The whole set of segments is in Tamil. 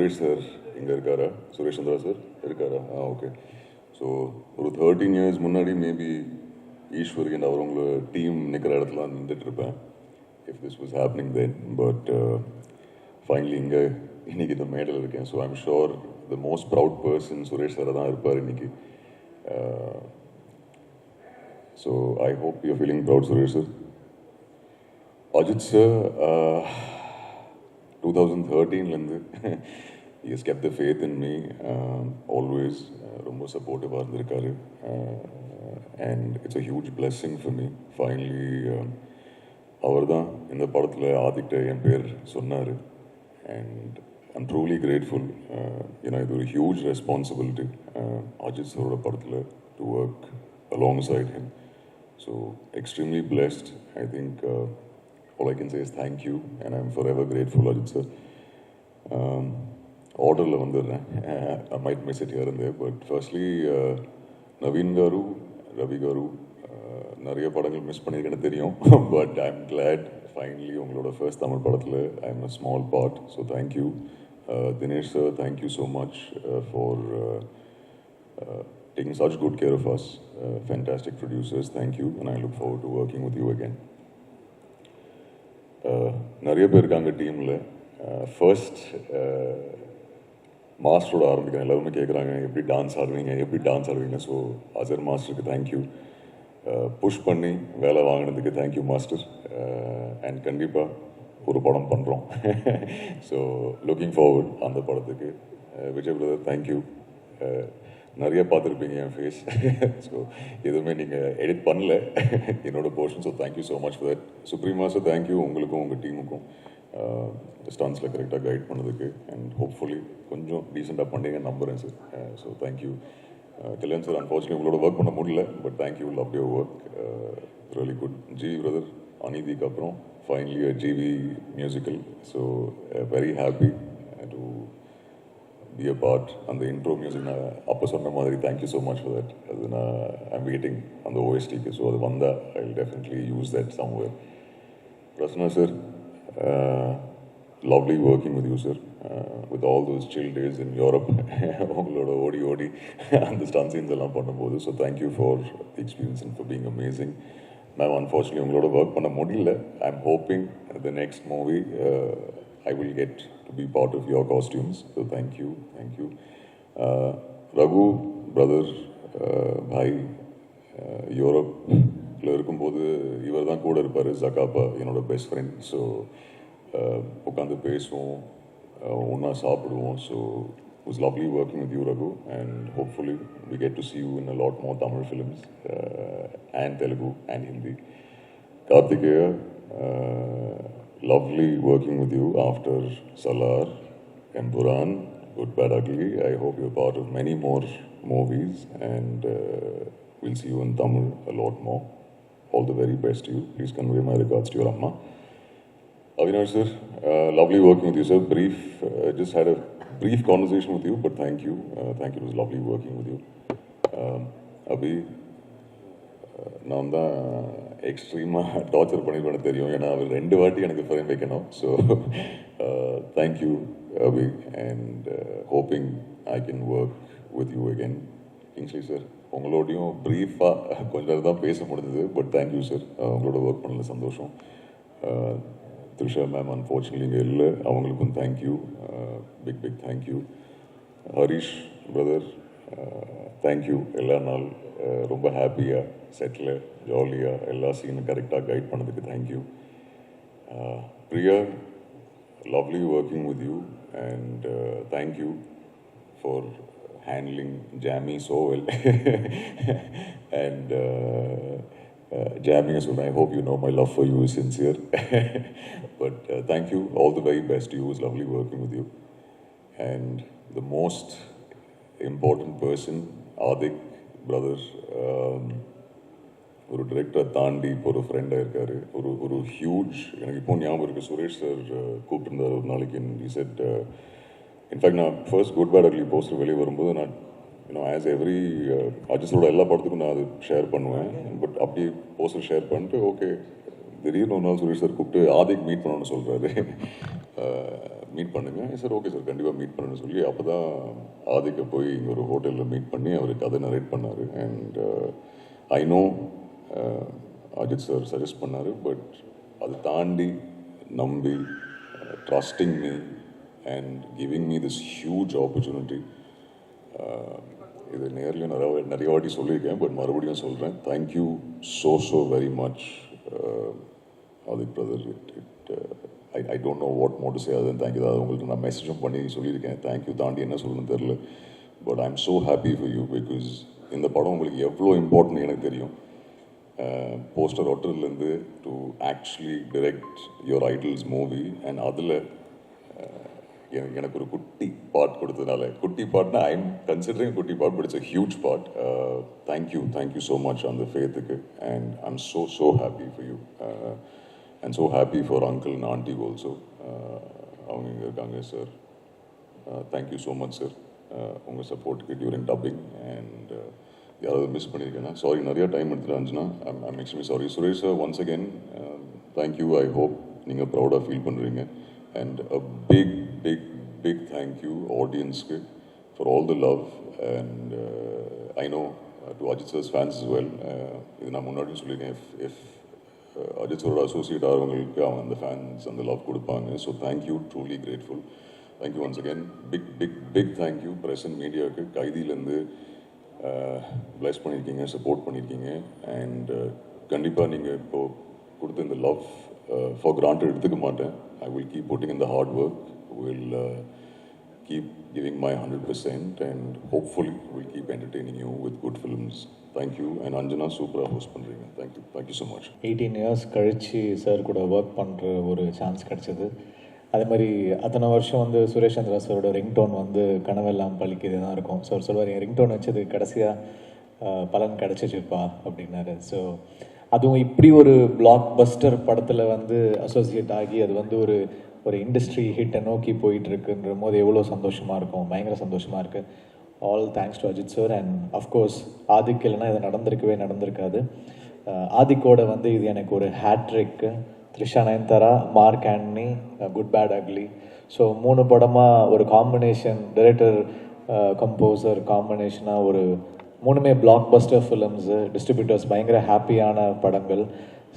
சுரேஷ் சார் இங்கே இருக்காரா? சுரேஷ் சந்திரா சார் இருக்காரா? ஓகே. ஸோ ஒரு 13 years முன்னாடி மேபி ஈஸ்வருக்கு அவர் உங்களை டீம் நிற்கிற இடத்துல நின்றுட்டு இருப்பேன் if this was happening then. But finally இங்கே இன்னைக்கு இந்த மேடையில் இருக்கேன். So I'm sure the most proud person Suresh sir தான் இருப்பார் இன்னைக்கு. So I hope you feeling proud Suresh sir. Ajit sir, 2013 he has kept the faith in me, always ரொம்ப சப்போர்ட்டிவாக இருந்திருக்காரு. And it's a huge blessing for me. Finally அவர் தான் இந்த படத்தில் ஆதிக்கிட்ட என் பேர் சொன்னார். And I'm truly grateful. ஏன்னா இது ஒரு huge responsibility அஜித் சரோட படத்தில் to work alongside him. So extremely blessed. I think all I can say is thank you, and I'm forever grateful, Ajit sir. Orderla vandirren. I might miss it here and there, but firstly, Naveen garu, Ravi garu, nariya padangal miss pannirukenu theriyum, but I'm glad finally ungaloda first Tamil padathila I'm a small part, so thank you. Dinesh sir, thank you so much for taking such good care of us. Fantastic producers, thank you, and I look forward to working with you again. நிறைய பேர் இருக்காங்க டீமில். ஃபர்ஸ்ட் மாஸ்டரோட ஆரம்பிக்கிறேன். எல்லாருமே கேட்குறாங்க எப்படி டான்ஸ் ஆடுவீங்க. ஸோ அசர் மாஸ்டருக்கு தேங்க்யூ. புஷ் பண்ணி வேலை வாங்கினதுக்கு தேங்க்யூ மாஸ்டர். அண்ட் கண்டிப்பாக ஒரு படம் பண்ணுறோம். ஸோ லுக்கிங் ஃபார்வர்ட் அந்த படத்துக்கு. Vijay brother thank you. நிறைய பார்த்துருப்பீங்க என் ஃபேஸ். ஸோ எதுவுமே நீங்கள் எடிட் பண்ணல என்னோட portion. So thank you so much for that. Supreme master thank you உங்களுக்கும் உங்கள் டீமுக்கும் ஸ்டான்ஸில் கரெக்டாக கைட் பண்ணதுக்கு. அண்ட் ஹோப்ஃபுல்லி கொஞ்சம் டீசெண்டாக பண்ணீங்க நம்புகிறேன் sir. So thank you. Kalyan sir unfortunately உங்களோட ஒர்க் பண்ண முடியல, but thank you, love your work, really good. GV brother அநீதிக்கு அப்புறம் finally GV musical. So very happy to be a part and the intro music na appa sonna madri. Thank you so much for that. I'm waiting on the OST, so adu vanda I'll definitely use that somewhere. Prasanna sir, lovely working with you sir, with all those chill days in Europe ungaloda odi and the stunt scenes alla பண்ணும்போது. So thank you for the experience and for being amazing. Ma'am, unfortunately ungaloda work பண்ண முடியல. I'm hoping the next movie I will get to be part of your costumes. So thank you. Raghu, brother, bhai, யூரோப்பில் இருக்கும்போது இவர் தான் கூட இருப்பார். ஜகாப்பா என்னோட பெஸ்ட் ஃப்ரெண்ட். ஸோ உட்காந்து பேசுவோம், ஒன்றா சாப்பிடுவோம். So it was lovely working with you, Raghu, and hopefully we get to see you in a lot more Tamil films and Telugu and Hindi. Karthikeya, lovely working with you after Salar and Buran, Good Bad Ugly. I hope you're part of many more movies, and we'll see you in Tamil a lot more. All the very best to you. Please convey my regards to your Amma. Avinash sir, lovely working with you sir. Just had a brief conversation with you, but thank you. It was lovely working with you. Abhi, நான் தான் எக்ஸ்ட்ரீமாக டார்ச்சர் பண்ணிடுவேன்னு தெரியும். ஏன்னா அவர் 2 வாட்டி எனக்கு ஃப்ரேம் வைக்கணும். So thank you Abhi, and hoping I can work with you again. Kingsley sir, உங்களோடையும் ப்ரீஃபாக கொஞ்ச நேரம் தான் பேச முடிஞ்சது, பட் தேங்க்யூ சார். உங்களோட ஒர்க் பண்ணல சந்தோஷம். த்ரிஷா மேம் அன்ஃபார்ச்சுனேட்லி இங்கே இல்லை, அவங்களுக்கும் thank you, big thank you. Harish brother thank you. எல்லா நாள் ரொம்ப ஹாப்பியாக செட்டில் ஜாலியாக எல்லா சீனும் கரெக்டாக கைட் பண்ணதுக்கு thank you. Priya, lovely working with you, and thank you for handling Jamie so well. And Jamie as well, I hope you know my love for you is sincere. But thank you, all the very best to you. It was lovely working with you. And the most important person, Adik brother, ஒரு டிரெக்டரை தாண்டி இப்போ ஒரு ஃப்ரெண்டாக இருக்கார். ஒரு ஹியூஜ், எனக்கு இப்போ ஞாபகம் இருக்குது, சுரேஷ் சார் கூப்பிட்டுருந்தார் ஒரு நாளைக்கு. he said, இன்ஃபேக்ட் நான் first good bad ugly poster வெளியே வரும்போது நான் ஆஸ் எவ்ரி அஜிஸோட எல்லா படத்துக்கும் நான் அது ஷேர் பண்ணுவேன். பட் அப்படி போஸ்டர் ஷேர் பண்ணிட்டு ஓகே திடீர்னு ஒரு நாள் சுரேஷ் சார் கூப்பிட்டு ஆதிக் மீட் பண்ணணும்னு சொல்கிறாரு. மீட் பண்ணுங்கள் சார். ஓகே சார், கண்டிப்பாக மீட் பண்ணுன்னு சொல்லி அப்போ தான் ஆதிக்க போய் இங்கே ஒரு ஹோட்டலில் மீட் பண்ணி அவர் கதை நரேட் பண்ணார். And I know Ajith sir suggest பண்ணார், பட் அதை தாண்டி நம்பி trusting me and giving me this huge opportunity. இது நேரில் நிறைய வாட்டி சொல்லியிருக்கேன், பட் மறுபடியும் சொல்கிறேன். Thank you so very much Adhik brother. I don't know what more to say other than thank you. அதாவது உங்களுக்கு நான் மெசேஜும் பண்ணி சொல்லியிருக்கேன். தேங்க்யூ தாண்டி என்ன சொல்லணும்னு தெரில. But I am so happy for you, because இந்த படம் உங்களுக்கு எவ்வளோ இம்பார்ட்டன்ட் எனக்கு தெரியும். போஸ்டர் ஒட்டுறதுலேருந்து to actually direct your idols movie, and அதில் எனக்கு ஒரு குட்டி பார்ட் கொடுத்ததுனால, குட்டி பார்ட்னா ஐ எம் கன்சிடரிங் குட்டி part, but it's a huge part. Thank you so much அந்த ஃபேத்துக்கு, and I am so happy for you. And so happy for uncle and auntie also. அவங்க இங்கே இருக்காங்க sir. Thank you so much sir உங்கள் சப்போர்ட்டுக்கு டியூரிங் டப்பிங். அண்ட் யாராவது மிஸ் பண்ணியிருக்கேன்னா சாரி, நிறையா டைம் எடுத்துகிட்டு இருந்துச்சுன்னா I'm extremely sorry. Suresh sir, once again thank you. I hope நீங்கள் ப்ரௌடாக ஃபீல் பண்ணுறீங்க. அண்ட் அ பிக் தேங்க்யூ ஆடியன்ஸ்க்கு for all the love. And I know to Ajith sir's fans as well. இது நான் முன்னாடியும் சொல்லியிருக்கேன், இஃப் அஜித் சாரோட அசோசியேட் ஆகிறவங்களுக்கு அவங்க அந்த ஃபேன்ஸ் அந்த லவ் கொடுப்பாங்க. So thank you, truly grateful. Thank you once again. Big thank you press and மீடியாவுக்கு. கைதியிலேருந்து ப்ளஸ் பண்ணியிருக்கீங்க, சப்போர்ட் பண்ணியிருக்கீங்க. அண்ட் கண்டிப்பாக நீங்கள் இப்போது கொடுத்த இந்த லவ் ஃபார் கிராண்டட் எடுத்துக்க மாட்டேன். I will keep putting in the hard work, will keep giving my 100%, and hopefully we'll keep entertaining you with good films. Thank you. And Anjana, super host பண்றீங்க. Thank you so much. 18 years கழிச்சு சார் கூட ஒர்க் பண்ணுற ஒரு சான்ஸ் கிடச்சிது. அதே மாதிரி அத்தனை வருஷம் வந்து சுரேஷ் சந்திரா சாரோட ரிங்டோன் வந்து கனவெல்லாம் பழிக்கிறது தான் இருக்கும். ஸோ சொல்லுவார், என் ரிங்டோன் வச்சது கடைசியாக பலன் கிடச்சிச்சுப்பா அப்படின்னாரு. ஸோ அதுவும் இப்படி ஒரு பிளாக் பஸ்டர் படத்தில் வந்து அசோசியேட் ஆகி அது வந்து ஒரு இண்டஸ்ட்ரி ஹிட்டை நோக்கி போயிட்டுருக்குன்ற போது எவ்வளோ சந்தோஷமாக இருக்கும், பயங்கர சந்தோஷமாக இருக்குது. All thanks to Ajith sir. And of course Adhik இல்லைனா இது நடந்திருக்காது. ஆதிக்கோட வந்து இது எனக்கு ஒரு hat trick. Trisha, Nayanthara, Mark Antony, good bad ugly. So 3 படமாக ஒரு காம்பினேஷன், டைரக்டர் கம்போசர் காம்பினேஷனாக ஒரு 3மே பிளாக் பஸ்டர் ஃபிலிம்ஸு, டிஸ்ட்ரிபியூட்டர்ஸ் பயங்கர ஹாப்பியான படங்கள்.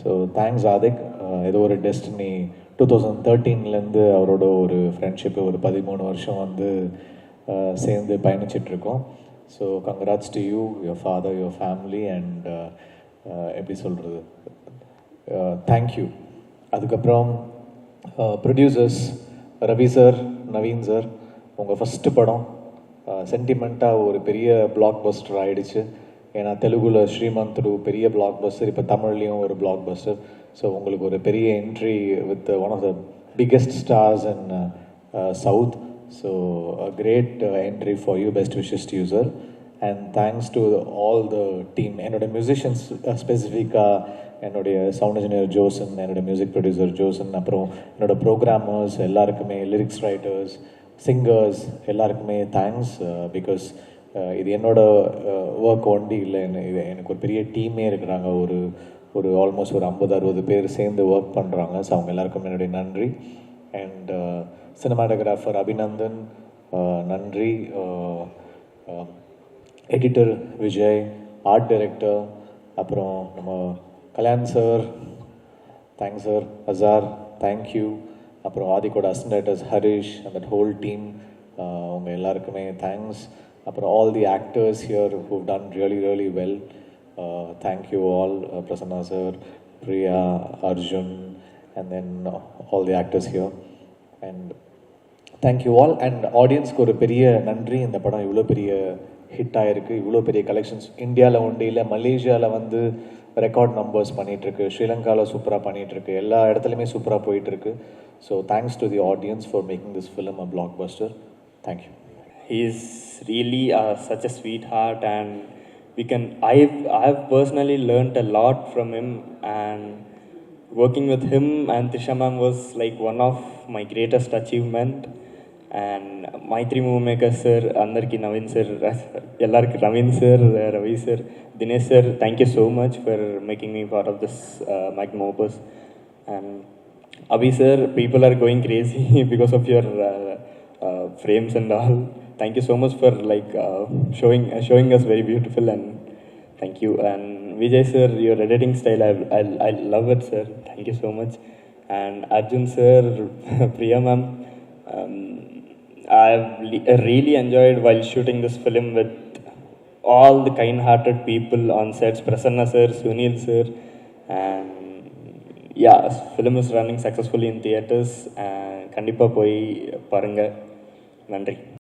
So thanks Adhik. ஏதோ ஒரு டெஸ்டினி 2013லேருந்து அவரோட ஒரு ஃப்ரெண்ட்ஷிப்பு ஒரு 13 வருஷம் வந்து சேர்ந்து பயணிச்சிட்ருக்கோம். So congrats to you, your father, your family. And எப்படி சொல்கிறது, தேங்க்யூ. அதுக்கப்புறம் producers Ravi sir, Naveen sir, உங்கள் ஃபஸ்ட்டு படம் சென்டிமெண்ட்டாக ஒரு பெரிய பிளாக் பஸ்டர் ஆகிடுச்சு. ஏன்னா தெலுங்குல ஸ்ரீமந்த்ரு பெரிய பிளாக் பஸ்டர், இப்போ தமிழ்லேயும் ஒரு பிளாக் பஸ்டர். ஸோ உங்களுக்கு ஒரு பெரிய entry with one of the biggest stars in south. So a great entry for you. Best wishes to you sir. And thanks to all the team. என்னோடய மியூசிஷியன்ஸ் ஸ்பெசிஃபிக்காக என்னுடைய சவுண்ட் இன்ஜினியர் ஜோசன், என்னோடய மியூசிக் ப்ரொடியூசர் ஜோசன், அப்புறம் என்னோடய ப்ரோக்ராமர்ஸ் எல்லாருக்குமே, லிரிக்ஸ் ரைட்டர்ஸ், சிங்கர்ஸ் எல்லாருக்குமே தேங்க்ஸ். பிகாஸ் இது என்னோட ஒர்க் ஒண்டி இல்லை, இது எனக்கு ஒரு பெரிய டீமே இருக்கிறாங்க. ஒரு ஆல்மோஸ்ட் ஒரு 50-60 பேர் சேர்ந்து ஒர்க் பண்ணுறாங்க. ஸோ அவங்க எல்லாருக்கும் என்னுடைய நன்றி. அண்ட் சினிமாட்டோகிராஃபர் அபிநந்தன் நன்றி, எடிட்டர் விஜய், ஆர்ட் டைரக்டர், அப்புறம் நம்ம Kalyan sir, thanks sir, Azhar, thank you. அப்புறம் ஆதிக்கோட assistant directors Harish and that whole team, அவங்க எல்லாருக்குமே தேங்க்ஸ். அப்புறம் all the actors here who done really well. Thank you all, Prasanna sir, Priya, Arjun, and then all the actors here. And thank you all. And audience ku oru periya nandri. இந்த படம் இவ்வளோ பெரிய ஹிட் ஆகிருக்கு, இவ்வளோ பெரிய கலெக்ஷன்ஸ் இந்தியாவில் ஒன்று இல்லை, மலேசியாவில் வந்து ரெக்கார்ட் நம்பர்ஸ் பண்ணிகிட்ருக்கு, ஸ்ரீலங்காவில் சூப்பராக பண்ணிகிட்ருக்கு, எல்லா இடத்துலையுமே சூப்பராக போயிட்டுருக்கு. So thanks to the audience for making this film a black Bastar. Thank you. He is really such a sweetheart, and I've personally learnt a lot from him, and working with him and Trisha ma'am was like one of my greatest achievement. And Maitri movie maker sir, andarki Naveen sir, ellarku Naveen sir, Ravi sir, Dinesh sir, thank you so much for making me part of this magnum opus. And Abhi sir, people are going crazy because of your frames and all. Thank you so much for like showing us very beautiful, and thank you. And Vijay sir, your editing style, I love it, sir. Thank you so much. And Arjun sir, Priya ma'am, really enjoyed while shooting this film with all the kind-hearted people on sets. Prasanna sir, Sunil sir, and yeah, film is running successfully in theaters. Kandipa poi parunga. Nandri.